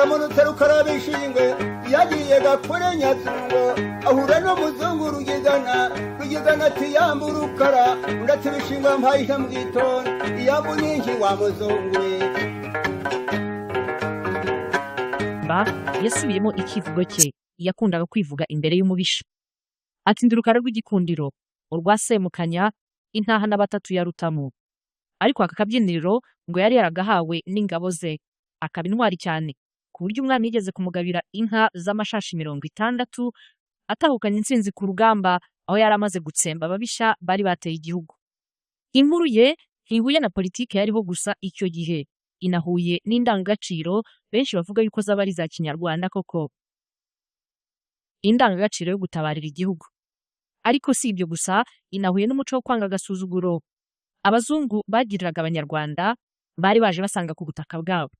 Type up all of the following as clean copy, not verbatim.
aramanutse rukarabishingwe yagiye gakure nyazungo ahura n'umuzungu rugizana ati yamba urukara ndetse ibishingwe mpahisha mu gitondo iyambu nyinshi wa muzungu yasubiyemo ikivugo cye yakundaga kwivuga imbere y'umubisha ati ndi rukara rw'igikundiro urwa Semukanya intaha na batatu ya Rutamu. Ariko aka kabyiniriro ngo yari yaragahawe n'ingabo ze akaba intwari cyane ku buryo umwami yigeze kumugabira inka z'amashashi 60 atahukanye intsinzi ku rugamba aho yari amaze gutsemba ababisha bari bateye igihugu. Inkuru ye ntihuye na politike yariho gusa icyo gihe, inahuye n'indangagaciro benshi bavuga yuko zaba ari za Kinyarwanda koko, indangagaciro yo gutabarira igihugu. Ariko si ibyo gusa, inahuye n'umuco wo kwanga agasuzuguro abazungu bagiriraga abanyarwanda bari baje basanga ku butaka bwabo.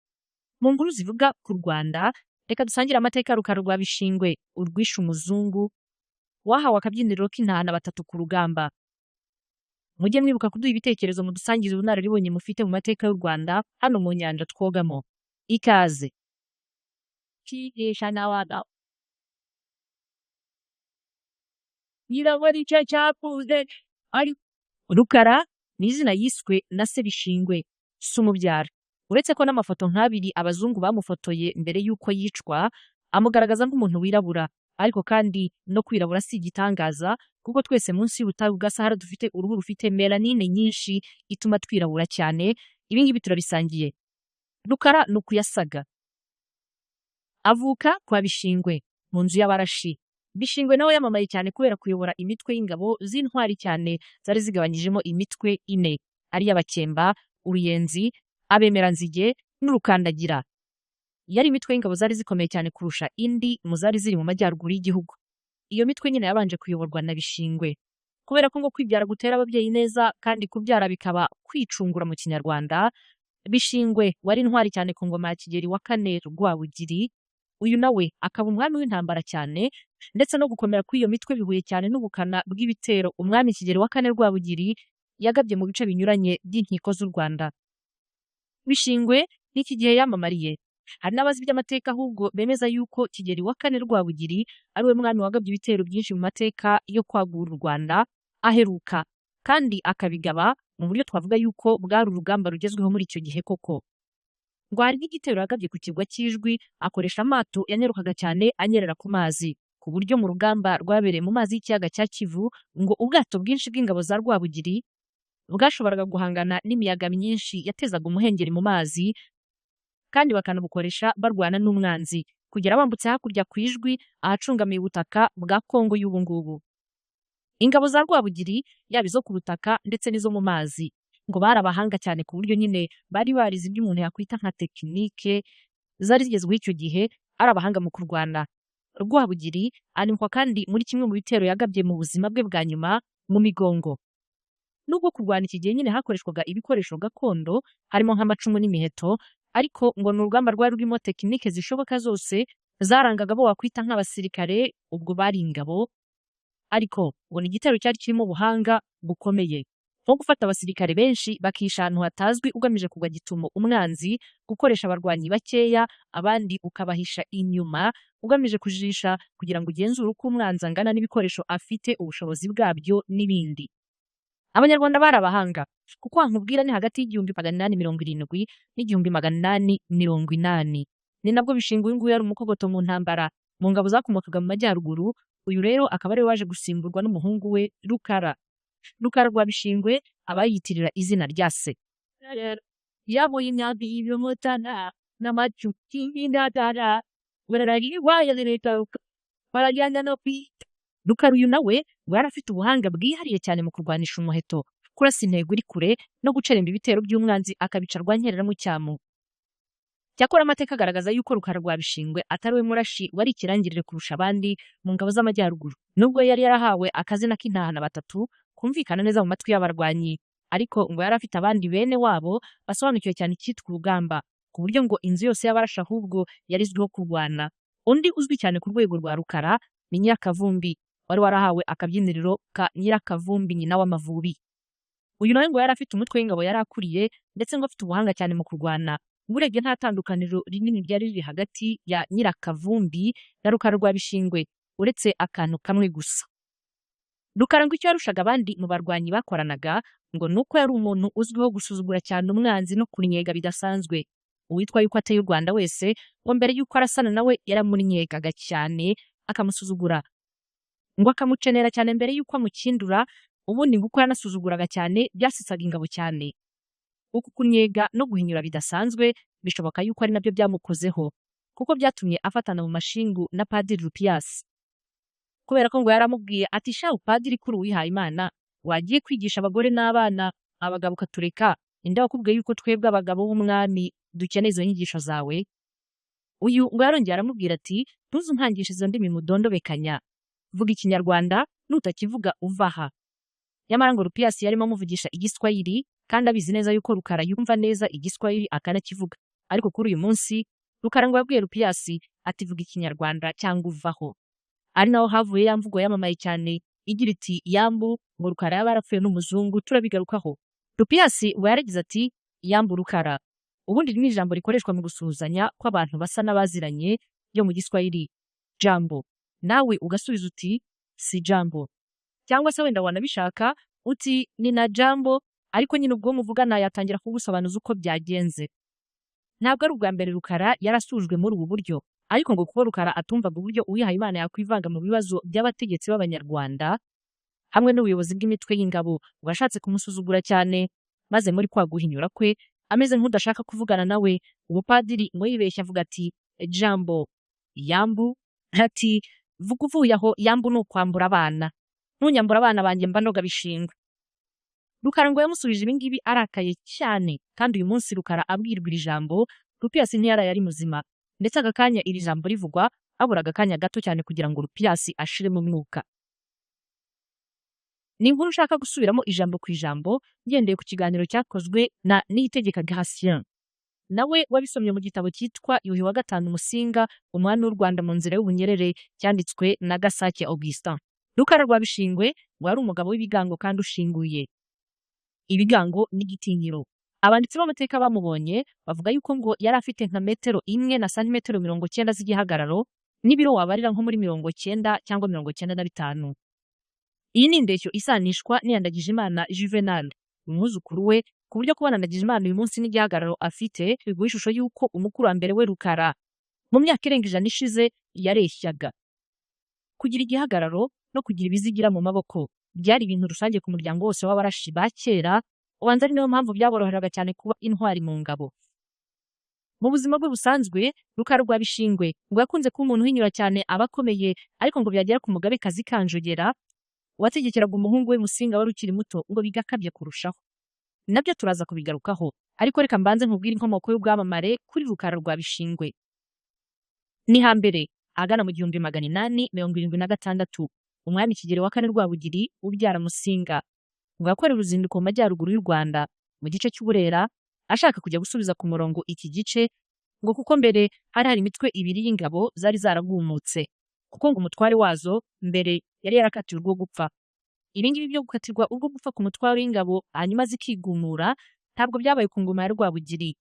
Mu nkuru zivuga ku Rwanda, reka dusangire amateka ya Rukara rwa Bishingwe urwishe umuzungu wahawe akabyiniriro k'intahana batatu ku rugamba. Mujye mwibuka kuduha ibitekerezo mu dusangize ubunararibonye mufite mu mateka y'u Rwanda hano mu nyanja twogamo. Ikaze. Kigesha nawada. Nyirabari cyapuze ari Rukara ni izina yiswe na se Bishingwe si umubyara. Uretse ko n'amafoto nk'abiri abazungu bamufotoye mbere y'uko yicwa amugaragaza nk'umuntu wirabura, ariko kandi no kwirabura si igitangaza kuko twese munsi y'ubutayu bwa Sahara dufite uruhu rufite melanine nyinshi ituma twirabura cyane. Ibi ngibi turabisangiye. Rukara ni ukuyasaga. Avuka kwa Bishingwe mu nzu y'abarashi. Bishingwe nawe yamamaye cyane kubera kuyobora imitwe y'ingabo z'intwari cyane zari zigabanyijemo imitwe ine ari y'Abakemba, Uruyenzi, Abemeranzige n'Urukandagira. Yari imitwe y'ingabo zari zikomeye cyane kurusha indi mu zari ziri mu majyaruguru y'igihugu. Iyo mitwe nyine yabanje kuyoborwa na Bishingwe kubera ko ngo kwibyara gutera ababyeyi neza kandi kubyara bikaba kwicungura mu Kinyarwanda. Bishingwe wari intwari cyane ku ngoma ya Kigeli wa kane Rwabugiri. Uyu nawe akaba umwami w'intambara cyane, ndetse no gukomera kw'iyo mitwe bihuye cyane n'ubukana bw'ibitero umwami Kigeli wa kane Rwabugiri yagabye mu bice binyuranye by'inkiko z'u Rwanda. Bishingwe n'iki gihe yamamariye. Hari n'abazi by'amateka ahubwo bemeza yuko Kigeli wa kane Rwabugiri ari we mwami wagabye ibitero byinshi mu mateka yo kwagura u Rwanda aheruka, kandi akabigaba mu buryo twavuga yuko bwari urugamba rugezweho muri icyo gihe koko. Ngo hari n'igitero yagabye ku kirwa cy'Ijwi akoresha amato yanyarukaga cyane anyerera ku mazi, ku buryo mu rugamba rwabereye mu mazi y'ikiyaga cya Kivu ngo ubwato bwinshi bw'ingabo za Rwabugiri bwashoboraga guhangana n'imiyaga myinshi yatezaga umuhengeri mu mazi, kandi bakanabukoresha barwana n'umwanzi kugera bambutse hakurya ku Ijwi ahacungamiye ubutaka bwa Kongo y'ubu ngubu. Ingabo za Rwabugiri yaba izo ku butaka ndetse n'izo mu mazi ngo bari abahanga cyane ku buryo nyine bari barize ibyo umuntu yakwita nka tekinike zari zigezweho icyo gihe, ari abahanga mu kurwana. Rwabugiri anikwa kandi muri kimwe mu bitero yagabye mu buzima bwe bwa nyuma mu Migongo. Nubwo kurwana iki gihe nyine hakoreshwaga ibikoresho gakondo harimo nk'amacumu n'imiheto, ariko ngo ni urugamba rwari rurimo tekinike zishoboka zose zarangaga abo wakwita nk'abasirikare ubwo bari ingabo, ariko ngo ni igitero cyari kirimo ubuhanga bukomeye nko gufata abasirikare benshi bakisha ahantu hatazwi ugamije kugwa gitumo umwanzi, gukoresha abarwanyi bakeya abandi ukabahisha inyuma ugamije kujisha kugira ngo ugenzure uko umwanzi angana n'ibikoresho afite ubushobozi bwabyo n'ibindi. Abanyarwanda bari abahanga kuko nkubwira ni hagati y'1870 n'1880. Ni nabwo Bishingwe uyu nguyu yari umukogoto mu ntambara mu ngabo zakomokaga mu majyaruguru. Uyu rero akaba ari waje gusimburwa n'umuhungu we Rukara. Rukara rwa Bishingwe abayitirira izina rya se. Yabo y'imyambi y'umutana n'amacuti y'indadara barariwaye leta barajyana no kwita. Rukara uyu nawe yari afite ubuhanga bwihariye cyane mu kurwanisha umuheto, kurasa intego iri kure no guceremba ibitero by'umwanzi akabica rwankerera mu cyamo. Cyakora amateka agaragaza yuko Rukara rwa Bishingwe atari we murashi wari ikirangirire kurusha abandi mu ngabo z'amajyaruguru, nubwo yari yarahawe akazina k'intahana batatu kumvikana neza mu matwi y'abarwanyi, ariko ngo yari afite abandi bene wabo basobanukiwe cyane icyitwa urugamba, ku buryo ngo inzu yose y'abarashi ahubwo yarizwiho kurwana. Undi uzwi cyane ku rwego rwa Rukara ni Nyirakavumbi, wari warahawe akabyiniriro ka Nyirakavumbi nyina w'Amavubi. Uyu nawe ngo yari afite umutwe w'ingabo yari akuriye ndetse ngo afite ubuhanga cyane mu kurwana. urebye nta tandukaniro rinini ryari riri hagati ya Nyirakavumbi na Rukara rwa Bishingwe uretse akantu kamwe gusa. Rukara ngo icyo yarushaga abandi mu barwanyi bakoranaga ngo nuko yari umuntu uzwiho gusuzugura cyane umwanzi no kunyega bidasanzwe. Uwitwa yuko ateye u Rwanda wese ngo mbere yuko arasana nawe yaramunyegaga cyane akamusuzugura, ngo akamucenera cyane mbere yuko amukindura. Ubundi ngo uko yanasuzuguraga cyane byasisaga ingabo cyane. Uku kunyega no guhinyura bidasanzwe bishoboka yuko ari nabyo byamukozeho, kuko byatumye afatana mu mashingu na Padiri Rupias. Kubera ko ngo yaramubwiye ati shahu Padiri kuri uwihaye Imana wagiye kwigisha abagore n'abana, abagabo ukatureka, inde wakubwiye yuko twebwe abagabo b'umwami dukeneye izo nyigisho zawe? Uyu ngo yarongera aramubwira ati ntuzumpangishe izo ndimi mudondobekanya, vuga Ikinyarwanda, nutakivuga uva aha. Nyamara ngo Rupias yarimo amuvugisha Igiswahili kandi abizi neza yuko Rukara yumva neza Igiswahili akanakivuga. Ariko kuri uyu munsi Rukara ngo yabwiye Rupias ati vuga Ikinyarwanda cyangwa uvaho. Ari naho havuye ya mvugo yamamaye cyane igira iti Yambu, ngo Rukara yaba yarapfuye n'umuzungu, turabigarukaho. Rupias ngo yaragize ati Yambu Rukara. Ubundi ni ijambo rikoreshwa mu gusuhuzanya kw'abantu basa n'abaziranye yo mu Giswahili. Jambo, nawe ugasubiza uti si jambo, cyangwa se wenda wanabishaka uti ni na jambo, ariko nyine ubwo muvugana yatangira kugusobanuza uko byagenze. Ntabwo ari ubwa mbere Rukara yarasujwe muri ubu buryo, ariko ngo kuko Rukara atumvaga uburyo uwihaye Imana yakwivanga mu bibazo by'abategetsi b'Abanyarwanda hamwe n'ubuyobozi bw'imitwe y'ingabo, washatse kumusuzugura cyane, maze muri kwa guhinyura kwe ameze nk'udashaka kuvugana nawe, Padiri ngo yibeshya avuga ati jambo, Yambu, ati vuga uvuye aho, Yambu ni ukwambura abana, ntunyambura abana banjye mba noga Bishingwe. Rukara ngo yamusubije ibi ngibi arakaye cyane, kandi uyu munsi Rukara abwirwa iri jambo Rupias ntiyaraye ari muzima, ndetse aka kanya iri jambo rivugwa habura agakanya gato cyane kugira ngo Rupias ashire mu mwuka. Ni inkuru ushaka gusubiramo ijambo ku ijambo ngendeye ku kiganiro cyakozwe na Niyitegeka Gratien, nawe wabisomye mu gitabo cyitwa Yuhi wa gatanu Musinga umwami w'u Rwanda mu nzira y'ubunyerere cyanditswe na Gasake Augustin. Rukara rwa Bishingwe wari umugabo w'ibigango kandi ushinguye. Ibigango n'igitinyiro. Abanditsi b'amateka bamubonye bavuga yuko ngo yari afite nka metero 1 na santimetero 90 z'igihagararo n'ibiro wabarira nko muri 90 cyangwa 95. Iyi ni indeshyo isanishwa n'Iyandagijimana Juvenal, umwuzukuru we, ku buryo kubona Ndagijimana uyu munsi n'igihagararo afite biguha ishusho yuko umukurambere we Rukara mu myaka irenga 100 ishize yareshyaga. Kugira igihagararo no kugira ibizigira mu maboko byari ibintu rusange ku muryango wose w'abarashi ba kera, ubanza ari niyo mpamvu byaboroheraga cyane kuba intwari mu ngabo. Mu buzima bwe busanzwe Rukara rwa Bishingwe ngo yakunze kuba umuntu uhinyura cyane abakomeye, ariko ngo byagera ku Mugabekazi Kanjogera wategekeraga umuhungu we Musinga wari ukiri muto ngo bigakabye kurushaho. Nabyo turaza kubigarukaho, ariko reka mbanze nkubwire inkomoko y'ubwamamare kuri Rukara rwa Bishingwe. Ni hambere agana mu 1876 umwami Kigeli wa kane Rwabugiri ubyara Musinga ngo yakorera uruzinduko mu majyaruguru y'u Rwanda mu gice cy'Uburera, ashaka kujya gusubiza ku murongo iki gice, ngo kuko mbere hari imitwe ibiri y'ingabo zari zaragumutse, kuko ngo umutware wazo mbere yari yarakatiwe urwo gupfa. Ibi ngibi byo gukatirwa urwo gupfa ku mutware w'ingabo hanyuma zikigumura ntabwo byabaye ku ngoma ya Rwabugiri,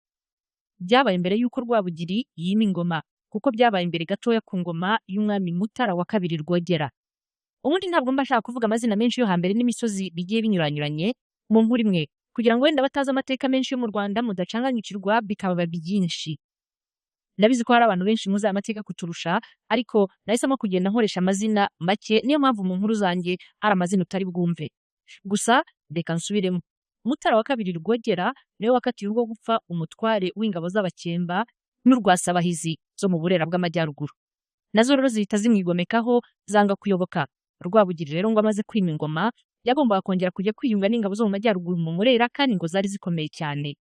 byabaye mbere y'uko Rwabugiri yima ingoma, kuko byabaye imbere gatoya ku ngoma y'umwami Mutara wa kabiri Rwogera. Ubundi ntabwo mba nshaka kuvuga amazina menshi yo hambere n'imisozi bigiye binyuranyuranye mu nkuru imwe, kugira ngo wenda batazi amateka menshi yo mu Rwanda mudacanganyukirwa bikaba byinshi. Ndabizi ko hari abantu benshi muzi amateka kuturusha, ariko nahisemo kugenda nkoresha amazina make, niyo mpamvu mu nkuru zanjye hari amazina utari bwumve. Gusa reka nsubiremo. Mutara wa kabiri Rwogera niwe wakatiye urwo gupfa umutware w'ingabo z'Abakemba n'Urwasabahizi zo mu Burera bw'Amajyaruguru. Nazo rero zihita zimwigomekaho zanga kuyoboka. Rwabugiri rero ngo amaze kwima ingoma yagombaga kongera kujya kwiyunga n'ingabo zo mu Majyaruguru mu Murera, kandi ngo zari zikomeye cyane.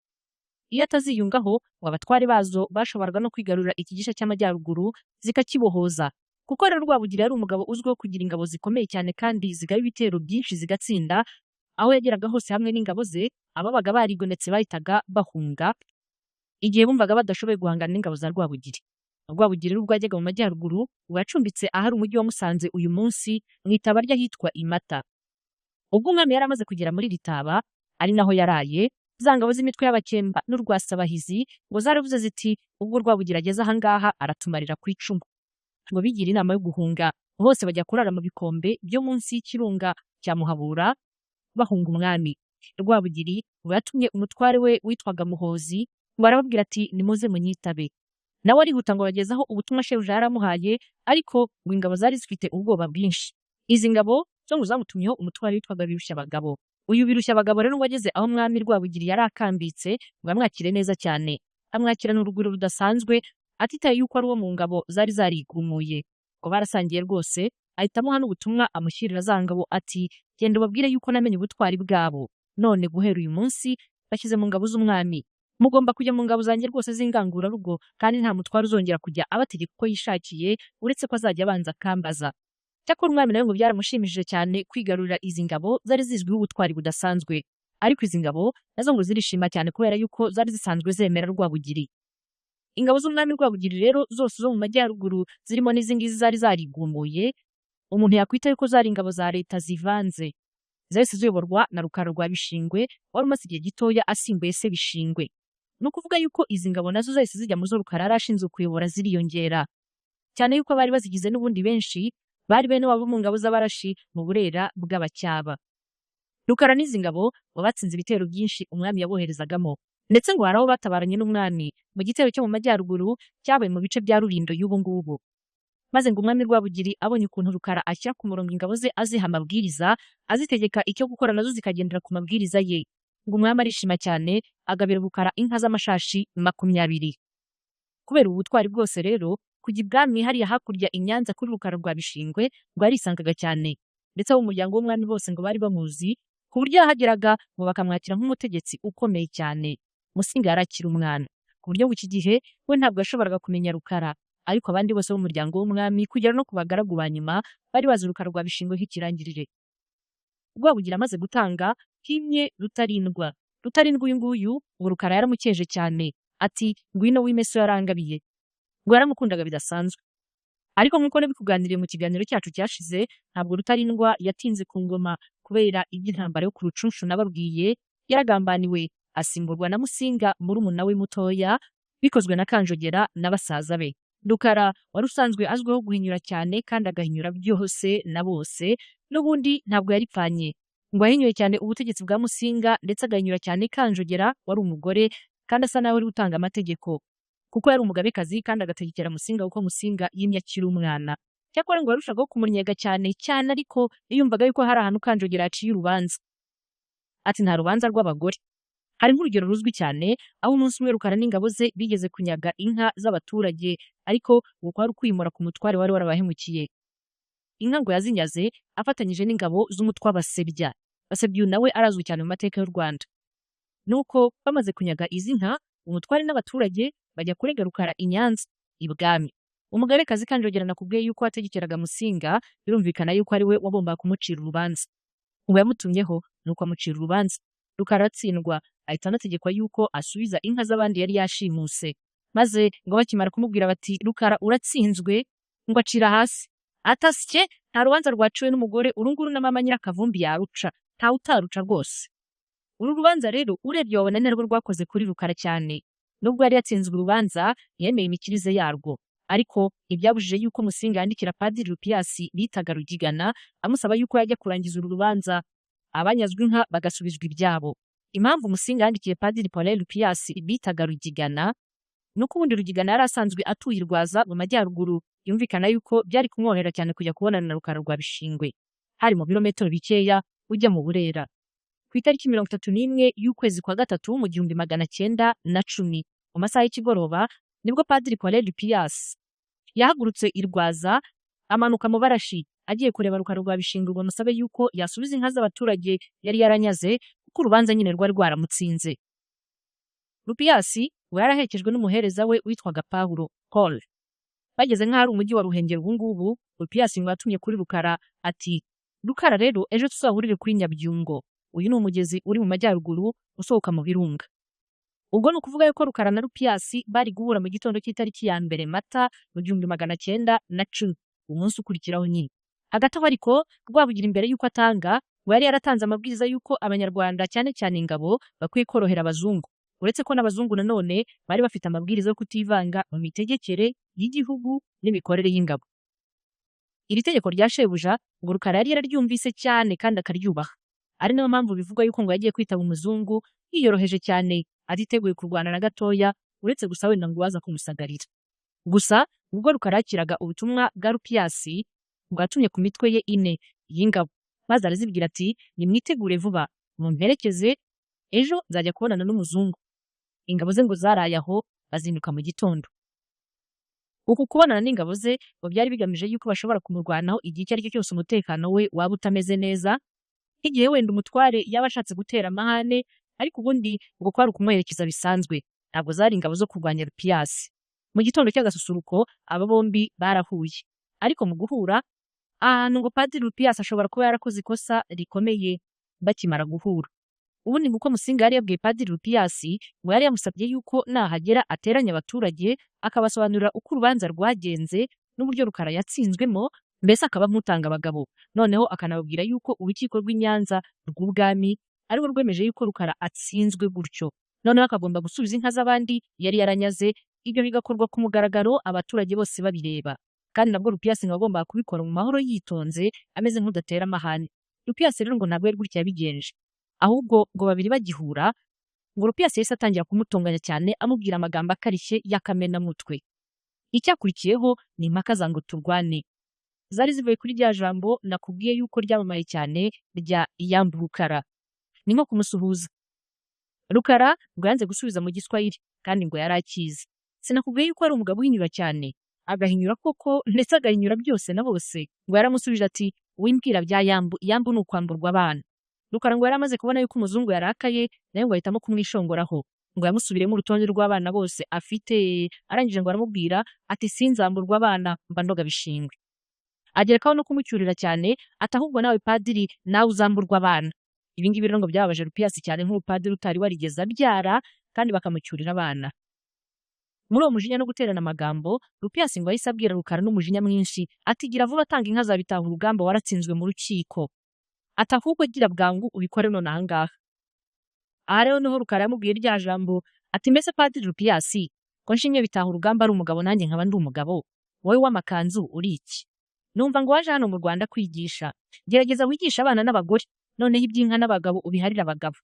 Iyo ataziyungaho ngo abatware bazo bashoboraga no kwigarurira iki gice cy'Amajyaruguru zikakibohoza, kuko rero Rwabugiri yari umugabo uzwiho kugira ingabo zikomeye cyane kandi zigaba ibitero byinshi zigatsinda. Aho yageraga hose hamwe n'ingabo ze, ababaga barigonetse bahitaga bahunga igihe bumvaga badashoboye guhangana n'ingabo za Rwabugiri. Rwabugiri ubwo yajyaga mu Majyaruguru wacumbitse ahari umujyi wa Musanze uyu munsi mu itaba ry'ahitwa Imata. Ubwo umwami yari amaze kugera muri ritaba ari naho yaraye, za ngabo z'imitwe y'abakemba n'urwasabahizi ngo zaravuze ziti ubwo Rwabugiri ageze ahangaha aratumarira ku icumu, ngo bigira inama yo guhunga bose bajya kurara mu bikombe byo munsi y'ikirunga cya Muhabura bahunga umwami. Rwabugiri ngo yatumye umutware we witwaga Muhozi ngo arababwira ati nimuze munyitabe, nawe arihuta ngo bagezaho ubutumwa shebuja yaramuhaye, ariko ngo ingabo zari zifite ubwoba bwinshi. Izi ngabo zo ngo zamutumyeho umutware witwaga Birushyabagabo. Uyu Birushyabagabo rero ngo ageze aho umwami Rwabugiri yari akambitse ngo amwakire neza cyane, amwakirana urugwiro rudasanzwe atitaye yuko ari uwo mu ngabo zari zarigumuye. Ngo barasangiye rwose, ahitamo hano ubutumwa amushyirira za ngabo ati genda ubabwire yuko namenye ubutwari bwabo, none guhera uyu munsi bashyize mu ngabo z'umwami, mugomba kujya mu ngabo zanjye rwose z'ingangurarugo, kandi nta mutware uzongera kujya abategeka uko yishakiye uretse ko azajya abanza akambaza. Cyakora umwami nawe ngo byaramushimishije cyane kwigarurira izi ngabo zari zizwiho ubutwari budasanzwe, ariko izi ngabo nazo ngo zirishima cyane kubera yuko zari zisanzwe zemera Rwabugiri. Ingabo z'umwami Rwabugiri rero zose zo mu majyaruguru zirimo n'izi ngizi zari zarigumuye, umuntu yakwita yuko zari ingabo za leta zivanze, zahise ziyoborwa na Rukara rwa Bishingwe wari umaze igihe gitoya asimbuye se Bishingwe. Ni ukuvuga yuko izi ngabo nazo zahise zijya mu zo Rukara yari ashinzwe kuyobora ziriyongera, cyane yuko abari bazigize n'ubundi benshi bari bene wabo mu ngabo z'Abarashi mu Burera bw'Abacyaba. Rukara n'izi ngabo batsinze ibitero byinshi umwami yaboherezagamo, ndetse ngo hari aho batabaranye n'umwami mu gitero cyo mu majyaruguru cyabaye mu bice bya Rulindo y'ubu ngubu. Maze ngo umwami Rwabugiri abonye ukuntu Rukara ashyira ku murongo ingabo ze aziha amabwiriza, azitegeka icyo gukora nazo zikagendera ku mabwiriza ye, ngo umwami arishima cyane agabira Rukara inka z'amashashi 20. Kubera ubutwari bwose rero kujya ibwami hariya hakurya i Nyanza kuri Rukara rwa Bishingwe ngo arisangaga cyane, ndetse abo umuryango w'umwami bose ngo bari bamuzi, ku buryo yahageraga ngo bakamwakira nk'umutegetsi ukomeye cyane. Musinga yarakira umwana, ku buryo ngo iki gihe we ntabwo yashoboraga kumenya Rukara, ariko abandi bose b'umuryango w'umwami kugera no ku bagaragu ba nyuma bari bazi Rukara rwa Bishingwe nk'ikirangirire. Rwabugira amaze gutanga himye Rutarindwa. Rutarindwa uyu nguyu ngo Rukara yaramukeje cyane, ati ngwino wime so yarangabiye, ngo yaramukundaga bidasanzwe. Ariko nk'uko nabikuganiriye mu kiganiro cyacu cyashize, ntabwo Rutarindwa yatinze ku ngoma kubera iby'intambara yo ku Rucunshu nababwiye, yaragambaniwe asimburwa na Musinga murumuna we mutoya, bikozwe na Kanjogera na basaza be. Rukara wari usanzwe azwiho guhinyura cyane kandi agahinyura byose na bose, n'ubundi ntabwo yaripfanye, ngo ahinyuye cyane ubutegetsi bwa Musinga ndetse agahinyura cyane Kanjogera wari umugore kandi asa nawe ari gutanga amategeko, kuko yari umugabekazi kandi agategekera Musinga kuko Musinga yimye akiri umwana. Cyakora ngo yarushagaho kumunnyega cyane cyane, ariko yumvaga yuko hari ahantu Kanjogera yaciye urubanza. Ati nta rubanza rw'abagore. Hari nk'urugero ruzwi cyane aho umunsi umwe Rukara n'ingabo ze bigeze kunyaga inka z'abaturage, ariko ngo kwari ukwimura ku mutware wari warabahemukiye. Inka ngo yazinyaze afatanyije n'ingabo z'umutwe w'Abasebya. Basebya nawe arazwi cyane mu mateka y'u Rwanda. Nuko bamaze kunyaga izi nka, umutware n'abaturage bajya kurega Rukara i Nyanza ibwami. Umugabekazi Kanjogera nakubwiye yuko ategekeraga Musinga, birumvikana yuko ari we wagombaga kumucira urubanza. Ngo yamutumyeho nuko amucira urubanza. Rukara atsindwa, ahita anategekwa yuko asubiza inka z'abandi yari yashimuse. Maze ngo bakimara kumubwira bati Rukara uratsinzwe, ngo acira hasi. Atasye nta rubanza rwaciwe n'umugore, urunguru na mama Nyirakavumbi yaruca, nta utaruca rwose. Uru rubanza rero urebye wabona ni rwo rwakoze kuri Rukara cyane. Nubwo yari yatsinzwe urubanza, yemeye imikirize yarwo, ariko ibyabujije yuko Musinga yandikira Padiri Lupiyasi bitaga Rugigana amusaba yuko yajya kurangiza uru rubanza, abanyazwe inka bagasubizwa ibyabo. Impamvu Musinga yandikiye Padiri Paul Lupiyasi bitaga Rugigana, nuko ubundi Rugigana yari asanzwe atuye i Rwaza mu majyaruguru, yumvikana yuko byari kumworohera cyane kujya kubonana na Rukara rwa Bishingwe. Hari mu birometero bikeya ujya mu Burera. Ku itariki 31 y'ukwezi kwa gatatu mu 1910 mu masaha y'ikigoroba nibwo Padiri Paul Lupiyasi yahagurutse i Rwaza amanuka mu Barashi agiye kureba Rukara rwa Bishingwe ngo musabe yuko yasubiza inka z'abaturage yari yaranyaze, kuko urubanza nyine rwari rwaramutsinze. Lupiyasi we yarahekejwe n'umuhereza we witwaga Paul. Bageze nk'ahari umujyi wa Ruhengeri ubu ngubu, Lupiyasi ngo yatumye kuri Rukara ati Rukara rero ejo tuzahurire kuri Nyabyungo, uyu ni umugezi uri mu majyaruguru usohoka mu Birunga. Ubwo ni ukuvuga yuko Rukara na Lupiyasi bari guhura mu gitondo cy'itariki ya 2 Mata mu 1910, umunsi ukurikiraho nyine. Hagati aho ariko Rwabugira imbere yuko atanga ngo yari yaratanze amabwiriza y'uko abanyarwanda cyane cyane ingabo bakwiye korohera abazungu, uretse ko n'abazungu nanone bari bafite amabwiriza yo kutivanga mu mitegekere y'igihugu n'imikorere y'ingabo. Iri tegeko rya shebuja ngo Rukara yari yararyumvise cyane kandi akaryubaha, ari nayo mpamvu bivugwa yuko ngo yagiye kwitaba umuzungu yiyoroheje cyane atiteguye kurwana na gatoya, uretse gusa wenda ngo waza kumusagarira. Gusa ubwo Rukara yakiraga ubutumwa bwa Rupiyasi bwatumye ku mitwe ye 4 y'ingabo, maze arazibwira ati nimwitegure vuba mumperekeze, ejo nzajya kubonana n'umuzungu. Ingabo ze ngo zaraye aho bazinduka mu gitondo. Uku kubonana n'ingabo ze ngo byari bigamije yuko bashobora kumurwanaho igihe icyo ari cyo cyose umutekano we waba utameze neza, nk'igihe wenda umutware yaba ashatse gutera amahane, ariko ubundi ngo kwari ukumwerekeza bisanzwe, ntabwo zari ingabo zo kurwanya Rupiyasi. Mu gitondo cy'agasusuruko aba bombi barahuye, ariko mu guhura ahantu ngo Padiri Rupiyasi ashobora kuba yarakoze ikosa rikomeye bakimara guhura. Ubundi nguko Musinga yari yabwiye Padiri Rupiyasi ngo yari yamusabye yuko nahagera ateranya abaturage akabasobanurira uko urubanza rwagenze n'uburyo Rukara yatsinzwemo, mbese akaba nk'utanga abagabo. Noneho akanababwira yuko urukiko rw'i Nyanza rw'ubwami ariwo rwemeje yuko Rukara atsinzwe gutyo, noneho akagomba gusubiza inka z'abandi yari yaranyaze. Ibyo bigakorwa ku mugaragaro abaturage bose babireba, kandi nabwo Rupiyasi ngo agomba kubikora mu mahoro yitonze ameze nk'udatera amahane. Rupiyasi rero ngo ntabwo yari gutya yabigenje, ahubwo ngo babiri bagihura ngo Rupiyasi yahise atangira kumutunganya cyane amubwira amagambo akarishye y'akamenamutwe. Icyakurikiyeho ni impaka za ngo turwane, zari zivuye kuri rya jambo nakubwiye yuko ryamamaye cyane rya iyambu Rukara. Ni nko kumusuhuza. Rukara ngo yanze gusubiza mu Giswahili kandi ngo yari akizi. Sinakubwiye yuko ari umugabo uhinyura cyane, agahinyura koko ndetse agahinyura byose na bose. Ngo yaramusubije ati wimbwira bya yambu, yambu ni ukwamburwa abana. Rukara ngo yari amaze kubona yuko umuzungu yarakaye, nawe ngo ahitamo kumwishongoraho, ngo yamusubiremo urutonde rw'abana bose afite, arangije ngo aramubwira ati sinzamburwa abana mba ndoga bishingwe. Agerekaho no kumucyurira cyane ati ahubwo nawe Padiri nawe uzamburwa abana. Ibi ngibi rero ngo byababaje Rupiyasi cyane nk'umupadiri utari warigeze abyara kandi bakamucyurira abana. Muri uwo mujinya no guterana amagambo, Rupiyasi ngo yahise abwira Rukara n'umujinya mwinshi ati gira vuba tanga inka zawe bitaha urugamba waratsinzwe mu rukiko. Ati ahubwo gira bwangu ubikore none aha ngaha. Aha rero niho Rukara yamubwiye rya jambo ati mbese Padiri Rupiyasi ko nshimye bitaha urugamba ari umugabo nanjye nkaba ndi umugabo, wowe w'amakanzu uri iki? Numva ngo waje hano mu Rwanda kwigisha, gerageza wigisha abana n'abagore, noneho iby'inka n'abagabo ubiharira abagabo.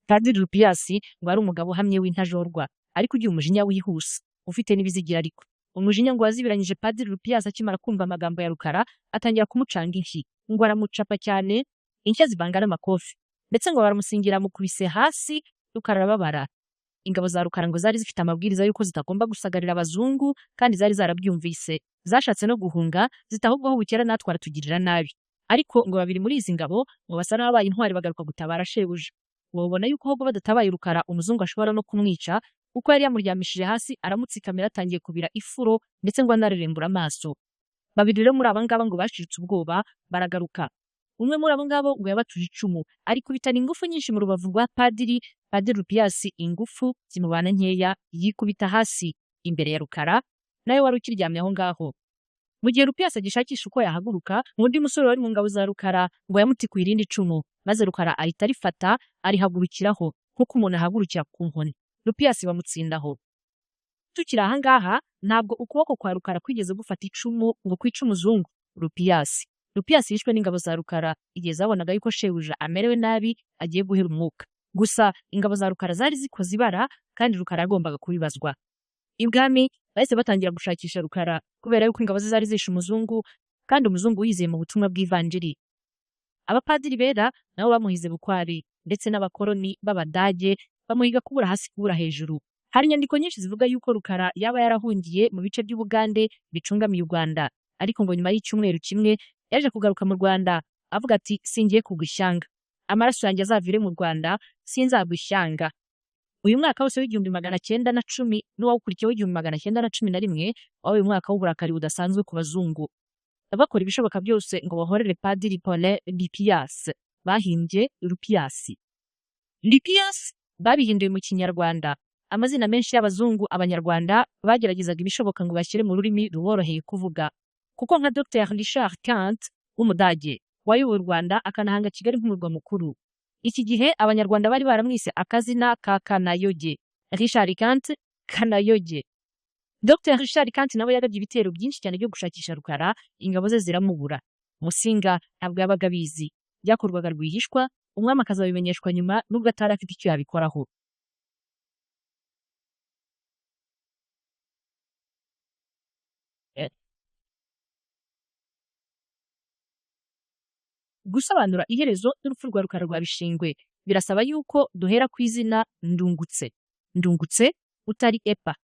Padiri Rupiyasi ngo ari umugabo uhamye w'intajorwa, ariko ugiye umujinya wihuse ufite n'ibizigira. Ariko umujinya ngo wazibiranyije Padiri Rupiyasi akimara kumva amagambo ya Rukara atangira kumucanga inshyi, ngo aramucapa cyane, inshya zivanga n'amakofi, ndetse ngo baramusingira mukubise hasi. Rukara arababara. Ingabo za Rukara ngo zari zifite amabwiriza yuko zitagomba gusagarira abazungu, kandi zari zarabyumvise, zashatse no guhunga zitahubwo aho bukera natwe aratugirira nabi. Ariko ngo babiri muri izi ngabo ngo basa n'ababaye intwari bagaruka gutabara shebuja. Babona yuko ahubwo badatabaye Rukara umuzungu ashobora no kumwica, kuko yari yamuryamishije hasi aramutsikamira atangiye kubira ifuro, ndetse ngo anarerembura amaso. Babiri rero muri aba ngaba ngo bashitse ubwoba baragaruka. Umwe muri abo ngabo ngo yabatuje icumu, ariko bitana ingufu nyinshi mu rubavu rwa Padiri Rupiyasi, ingufu zimubana nkeya yikubita hasi imbere ya Rukara nawe wari ukiryamye aho ngaho. Mu gihe Rupiyasi agishakisha uko yahaguruka, undi musore wari mu ngabo za Rukara ngo yamutikuye irindi cumu, maze Rukara ahita arifata arihagurukiraho nk'uko umuntu ahagurukira ku nkoni. Rupiyasi bamutsindaho. Tukiri aha ngaha ntabwo ukuboko kwa Rukara kwigeze gufata icumu ngo kwice umuzungu Rupiyasi. Rupiyasi yishwe n'ingabo za Rukara igihe zabonaga yuko shebuja amerewe nabi agiye guhera umwuka. Gusa ingabo za Rukara zari zikoze ibara kandi Rukara yagombaga kubibazwa. Ibwami bahise batangira gushakisha Rukara kubera yuko ingabo ze zari zishe umuzungu, kandi umuzungu yizeye mu butumwa bw'ivanjiri. Abapadiri bera nabo bamuhize bukwari, ndetse n'abakoroni b'Abadage bamuhiga kubura hasi kubura hejuru. Hari inyandiko nyinshi zivuga yuko Rukara yaba yarahungiye mu bice by'Ubugande bicungamiye u Rwanda, ariko ngo nyuma y'icyumweru kimwe yaje kugaruka mu Rwanda avuga ati singiye kugwa ishyanga, amaraso yanjye azavire mu Rwanda, sinzagwa ishyanga. Uyu mwaka wose w'1910 n'uwawukurikiyeho 1911 wabaye umwaka w'uburakari budasanzwe ku bazungu. Bakora ibishoboka byose ngo bahorere Padiri Paulin Lipiyasi, bahimbye Rupiyasi. Lipiyasi babihinduye mu Kinyarwanda. Amazina menshi y'abazungu abanyarwanda bageragezaga ibishoboka ngo bashyire mu rurimi ruboroheye kuvuga, kuko nka Dr Richard Kant w'Umudage wayoboye u Rwanda akanahanga Kigali nk'umurwa mukuru. Iki gihe abanyarwanda bari baramwise akazina ka Kanayoge, Richard Kandt Kanayoge. Dr Richard Kandt nawe yagabye ibitero byinshi cyane byo gushakisha Rukara, ingabo ze ziramubura. Musinga ntabwo yabaga abizi, byakorwaga rwihishwa, umwami akazabimenyeshwa nyuma nubwo atari afite icyo yabikoraho. Gusobanura iherezo n'urupfu rwa Rukara rwa Bishingwe birasaba yuko duhera ku izina Ndungutse. Ndungutse utari Epa.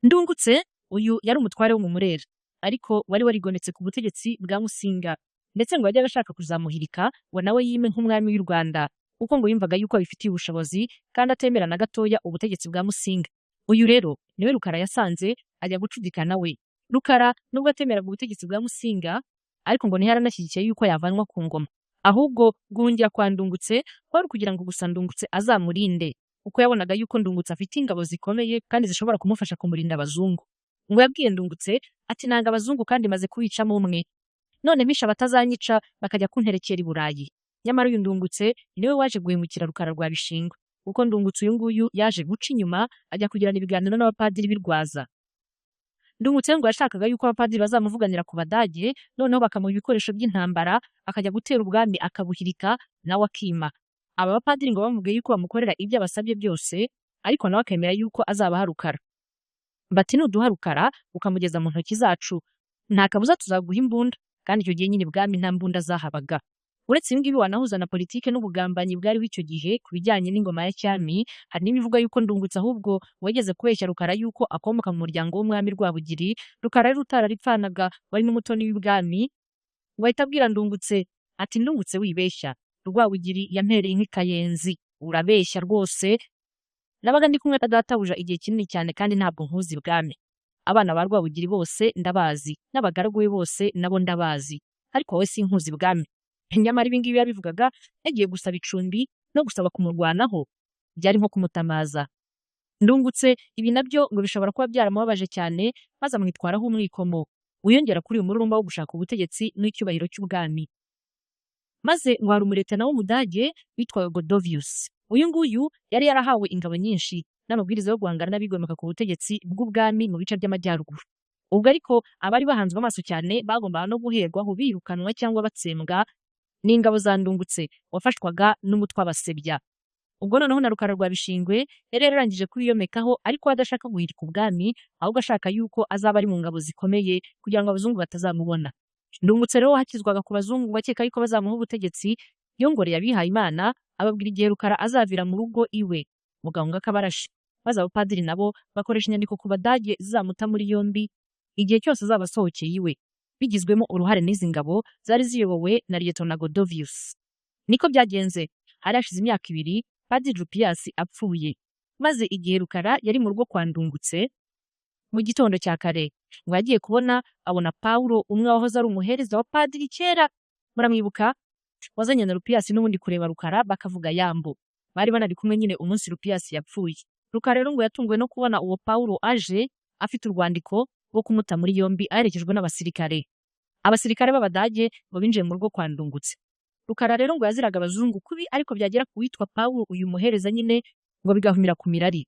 Ndungutse uyu yari umutware wo mu Murera, ariko wari warigometse ku butegetsi bwa Musinga, ndetse ngo yajyaga ashaka kuzamuhirika ngo nawe yime nk'umwami w'u Rwanda, kuko ngo yumvaga yuko abifitiye ubushobozi kandi atemera na gatoya ubutegetsi bwa Musinga. Uyu rero niwe Rukara yasanze ajya gucudika nawe. Rukara nubwo atemeraga ubutegetsi bwa Musinga, ariko ngo ntiyaranashyigikiye yuko yavanwa ku ngoma, ahubwo guhungira kwa Ndungutse kwari kugira ngo gusa Ndungutse azamurinde, kuko yabonaga yuko Ndungutse afite ingabo zikomeye kandi zishobora kumufasha kumurinda abazungu. Ngo yabwiye Ndungutse ati nanga abazungu kandi maze kubicamo umwe, none mpisha batazanyica bakajya kunterekera i Burayi. Nyamara uyu Ndungutse niwe waje guhemukira Rukara rwa Bishingwe, kuko Ndungutse uyu nguyu yaje guca inyuma ajya kugirana ibiganiro n'abapadiri b'i Rwaza. Ndungutse ngo yashakaga yuko abapadiri bazamuvuganira ku Badage, noneho bakamuha ibikoresho by'intambara akajya gutera ubwami akabuhirika nawe akima. Aba bapadiri ngo bamubwiye yuko bamukorera ibyo abasabye byose, ariko nawe akemera yuko azabaha Rukara. Bati nuduha Rukara ukamugeza mu ntoki zacu, nta kabuza tuzaguha imbunda, kandi icyo gihe nyine ibwami nta mbunda zahabaga. Uretse ibi ngibi wanahuza na politike n'ubugambanyi bwariho icyo gihe ku bijyanye n'ingoma ya cyami, hari n'ibivuga yuko Ndungutse ahubwo wageze kubeshya Rukara yuko akomoka mu muryango w'umwami Rwabugiri. Rukara rero utararipfanaga wari n'umutoni w'ibwami, ngo ahita abwira Ndungutse ati Ndungutse wibeshya, Rwabugiri yampereye nk'ikayenzi, urabeshya rwose. Nabaga ndi kumwe na databuja igihe kinini cyane kandi ntabwo nkuzi ibwami. Abana ba Rwabugiri bose ndabazi, n'abagaragu be bose nabo ndabazi, ariko wowe sinkuzi ibwami. Nyamara ibi ngibi yabivugaga yagiye gusaba icumbi no gusaba kumurwanaho, byari nko kumutamaza. Ndungutse ibi nabyo ngo bishobora kuba byaramubabaje cyane, maze amwitwaraho umwikomo wiyongera kuri uyu mururumba wo gushaka ubutegetsi n'icyubahiro cy'ubwami. Maze ngo hari umuretena w'Umudage witwaga Godovius. Uyu nguyu yari yarahawe ingabo nyinshi n'amabwiriza yo guhangana n'abigomeka ku butegetsi bw'ubwami mu bice by'amajyaruguru. Ubwo ariko abari bahanzwe amaso cyane bagombaga no guherwaho birukanwa cyangwa batsembwa n'ingabo za Ndungutse wafashwaga n'umutwe w'Abasebya. Ubwo noneho na Rukara rwa Bishingwe yari yararangije kwiyomekaho, ariko adashaka guhirika ubwami, ahubwo ashaka yuko azaba ari mu ngabo zikomeye kugira ngo abazungu batazamubona. Ndungutse rero hakizwaga ku bazungu bakeka yuko bazamuha ubutegetsi, yongoreye abihaye Imana ababwira igihe Rukara azavira mu rugo iwe mu Gahunga k'Abarashi, maze abapadiri nabo bakoresha inyandiko ku Badage zizamuta muri yombi igihe cyose azaba asohokeye iwe, bigizwemo uruhare n'izi ngabo zari ziyobowe na Liyetona Godovius. Niko byagenze. Hari hashize imyaka 2 Padiri Rupias apfuye, maze igihe Rukara yari mu rugo kwa Ndungutse mu gitondo cya kare, ngo yagiye kubona abona Paulo, umwe wahoze ari umuhereza wa padiri kera, muramwibuka, wazanye na Rupias n'ubundi kureba Rukara bakavuga yambo. Bari banari kumwe nyine umunsi Rupias yapfuye. Rukara rero ngo yatunguwe no kubona uwo Paulo aje afite urwandiko rwo kumuta muri yombi aherekejwe n'abasirikare. Abasirikare b'Abadage ngo binjiye mu rugo kwa Ndungutse. Rukara rero ngo yaziraga abazungu kubi, ariko byagera ku witwa Paulo uyu muhereza nyine ngo bigahumira ku mirari.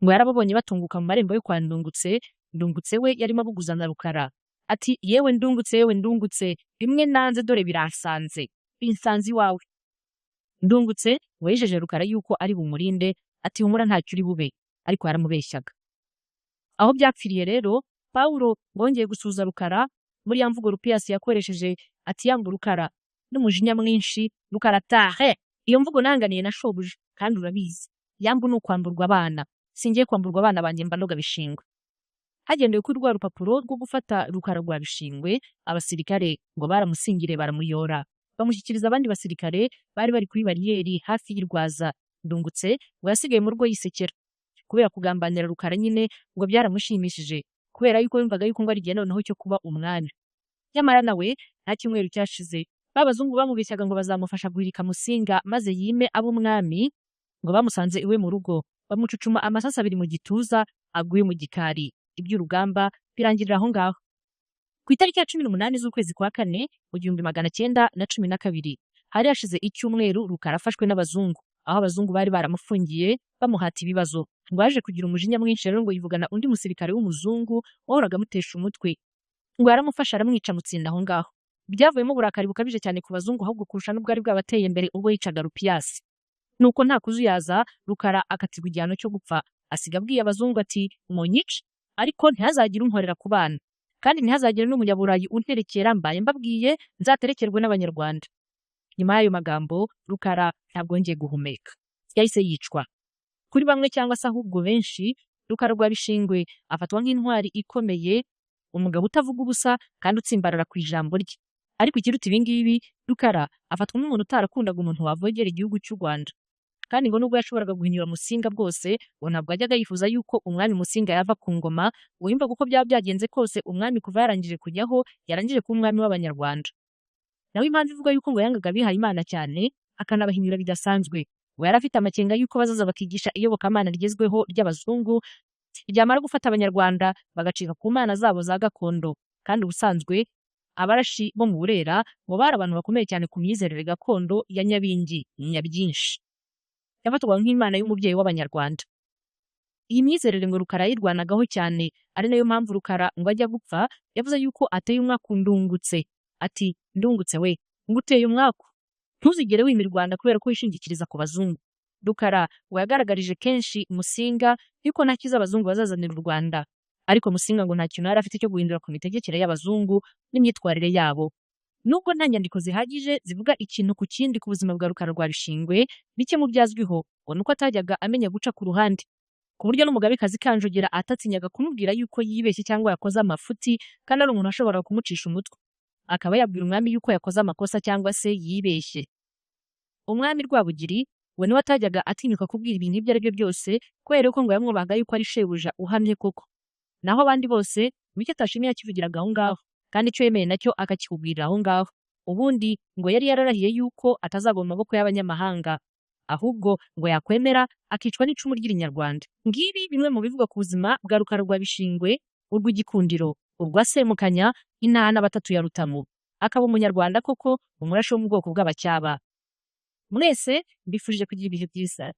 Ngo yarababonye batunguka mu marembo yo kwa Ndungutse. Ndungutse we yarimo abuguza na Rukara ati yewe Ndungutse, yewe Ndungutse, bimwe nanze dore biransanze, binsanze iwawe. Ndungutse ngo yijeje Rukara yuko ari bumurinde, ati humura ntacyo uri bube, ariko yaramubeshyaga. Aho byapfiriye rero, Paulo bongeye gusuza Rukara muri ya mvugo Rupias yakoresheje ati yamba Rukara n'umujinya mwinshi. Rukara tahe, iyo mvugo nanganiye na shobuja kandi urabizi, yambu n'ukwamburwa abana, singiye kwamburwa abana banjye mba ndoga Bishingwe. Hagendewe kuri rwa rupapuro rwo gufata Rukara rwa Bishingwe, abasirikare ngo baramusingire baramuyora, bamushyikiriza abandi basirikare bari bari kuri bariyeri hafi y'Irwaza. Ndungutse ngo yasigaye mu rugo yisekera, kubera kugambanira Rukara nyine ngo byaramushimishije, kubera yuko yumvaga yuko ngo ari igihe noneho cyo kuba umwami. Nyamara nawe nta cyumweru cyashize babazungu bamubeshyaga ngo bazamufasha guhirika Musinga maze yime abo umwami, ngo bamusanze iwe mu rugo bamucucuma amasasa 2 mu gituza aguye mu gikari. Iby'urugamba birangirira aho ngaho. Ku itariki ya 18 z'ukwezi kwa kane mu 1912 hari hashize icyumweru Rukara afashwe n'abazungu, aho abazungu bari baramufungiye bamuhata ibibazo. Ngo yaje kugira umujinya mwinshi rero ngo yivugana undi musirikare w'umuzungu wahoraga amutesha umutwe. Ngo yaramufasha aramwica mutsinda aho ngaho. Byavuyemo uburakari bukabije cyane ku bazungu ahubwo kurusha n'ubwari bwabateye imbere ubwo yicaga Rupiyasi. Nuko nta kuzuyaza Rukara akatirwa igihano cyo gupfa, asiga abwiye abazungu ati munyice ariko ntihazagire unkorera ku bana, kandi ntihazagire n'umunyaburayi unterekera mbaye mbabwiye nzaterekerwe n'abanyarwanda. Nyuma y'ayo magambo Rukara ntabwo yongeye guhumeka, yahise yicwa. Kuri bamwe cyangwa se ahubwo benshi, Rukara rwa Bishingwe afatwa nk'intwari ikomeye, umugabo utavuga ubusa kandi utsimbarara ku ijambo rye. Ariko ikiruta ibi ngibi, Rukara afatwa nk'umuntu utarakundaga umuntu wavogera igihugu cy'u Rwanda. Kandi ngo nubwo yashoboraga guhinyura Musinga bwose, ngo ntabwo yajyaga yifuza yuko umwami Musinga yava ku ngoma, ngo yumvaga uko byaba byagenze kose umwami kuva yarangije kujyaho yarangije kuba umwami w'abanyarwanda. Nawe impamvu ivuga yuko ngo yangaga abihaye Imana cyane akanabahinyura bidasanzwe, ngo yari afite amakenga yuko bazaza bakigisha iyobokamana rigezweho ry'abazungu, ryamara gufata abanyarwanda bagacika ku mana zabo za gakondo. Kandi ubusanzwe abarashi bo mu Burera ngo bari abantu bakomeye cyane ku myizerere gakondo ya Nyabingi Nyabyinshi, yafatwaga nk'Imana y'umubyeyi w'abanyarwanda. Iyi myizerere ngo Rukara yirwanagaho cyane, ari nayo mpamvu Rukara ngo ajya gupfa yavuze yuko ateye umwaku ndungutse. Ati ndungutse we, nguteye umwaku, ntuzigere wimira u Rwanda kubera ko wishingikiriza ku bazungu. Rukara ngo yagaragarije kenshi Musinga yuko nta cyiza abazungu bazazanira u Rwanda, ariko Musinga ngo nta kintu yari afite cyo guhindura ku mitegekere y'abazungu n'imyitwarire yabo. Nubwo nta nyandiko zihagije zivuga ikintu ku kindi ku buzima bwa Rukara rwa Bishingwe, bike mu byazwiho ngo nuko atajyaga amenya guca ku ruhande, ku buryo n'umugabekazi Kanjogera atatsinyaga kumubwira yuko yibeshye cyangwa yakoze amafuti, kandi ari umuntu ashobora kumucisha umutwe, akaba yabwira umwami yuko yakoze amakosa cyangwa se yibeshye. Umwami Rwabugiri we niwe atajyaga atinyuka kubwira ibintu ibyo ari byo byose, kubera ko ngo yamwubahaga yuko ari shebuja uhamye koko. Naho abandi bose bityo atashimiye yakivugiraga aho ngaho, kandi icyo yemeye nacyo akakikubwirira aho ngaho. Ubundi ngo yari yararahiye yuko atazagwa mu maboko y'abanyamahanga, ahubwo ngo yakwemera akicwa n'icumu ry'irinyarwanda. Ngibi bimwe mu bivuga ku buzima bwa Rukara rwa Bishingwe, urw'Igikundiro, urwa Semukanya, Intana batatu ya Rutamu, akaba umunyarwanda koko, umurashi wo mu bwoko bw'Abacyaba. Mwese mbifurije kugira ibihe byiza.